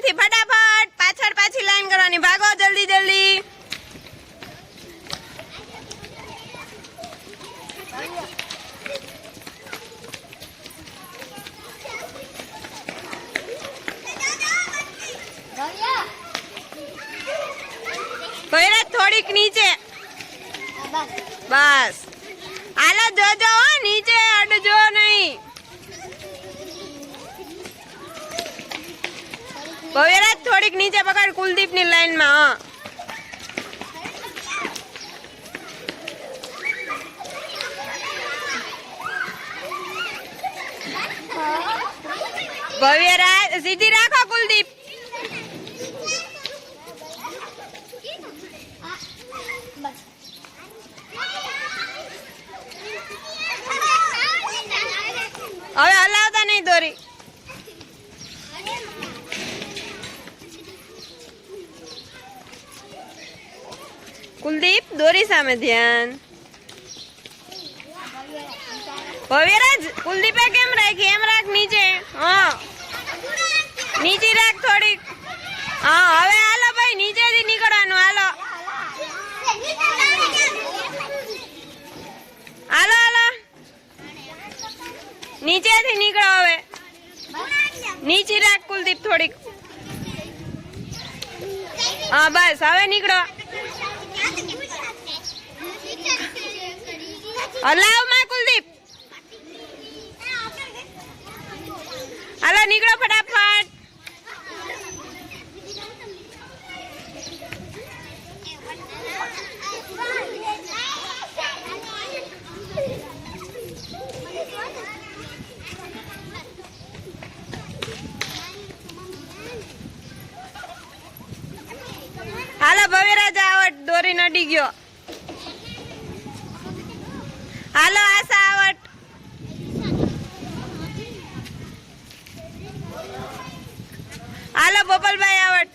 નથી, ફટાફટ પાછળ પાછી લાઈન કરવાની, ભાગો જલ્દી જલ્દી। ભૈરજ થોડીક નીચે, બસ હાલો જોજો નીચે અડજો નહીં। ભૈરજ થોડીક નીચે પકડ કુલદીપ ની લાઈન માં। ભવ્યરાજ સીધી રાખો કુલદીપ। હવે હલાવતા નહીં દોરી। કુલદીપ દોરી સામે ધ્યાન। ભવ્યરાજ કુલદીપે કેમ રાખી, એમ રાખ નીચે, હા નીચે રાખ થોડીક, હા હવે હાલો ભાઈ નીચેથી નીકળવાનું, હાલો હાલો હાલો નીચેથી નીકળો, હવે નીચે રાખ કુલદીપ થોડીક, હા બસ હવે નીકળો, હલાવ માં કુલદીપ, હાલો નીકળો ફટાફટ। હાલો ભવ્યરાજ આવટ, દોરી નડી ગયો, હાલો આશા આવટ, હાલો ગોપાલભાઈ આવટ,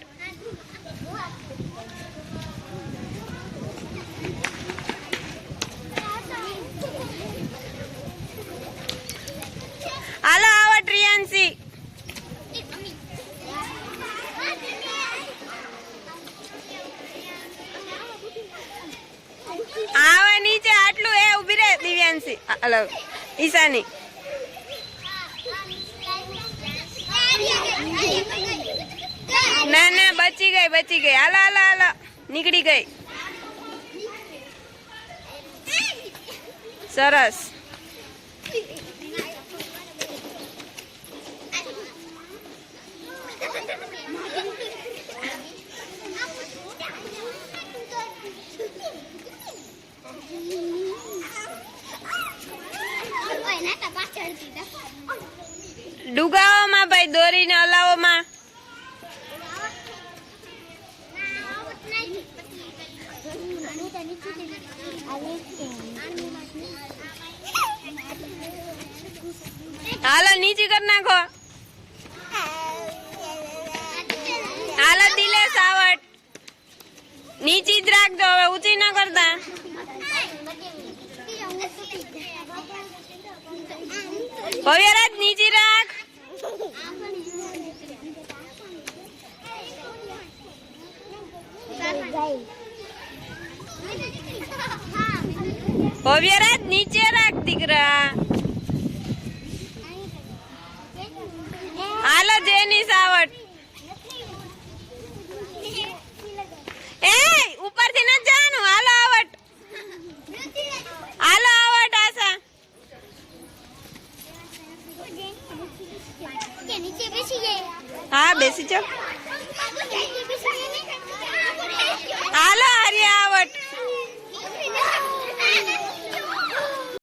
હાલો આવટ રિયાન્સી, આવે નીચે આટલું એ ઉભી રહે દિવ્યાંશી, હલો ઈશાની, ના ના બચી ગઈ, હાલો હાલો હાલો નીકળી ગઈ, સરસ। ડુગાઓમાં ભાઈ દોરીને હલાવોમાં, હાલો નીચે કર નાખો, હાલો દિલેશ આવટ, નીચે જ રાખજો, હવે ઊંચી ના કરતા, ભવ્યરાજ નીચે રાખ, ભવ્યરાજ નીચે રાખ દીકરા, હાલો જેની સાવટ, એ ઉપરથી ન જવાનું, હાલો આવટ, હાલો આવટ આશા, હા બેસી જાઓ, હાલો આર્યા આવટ,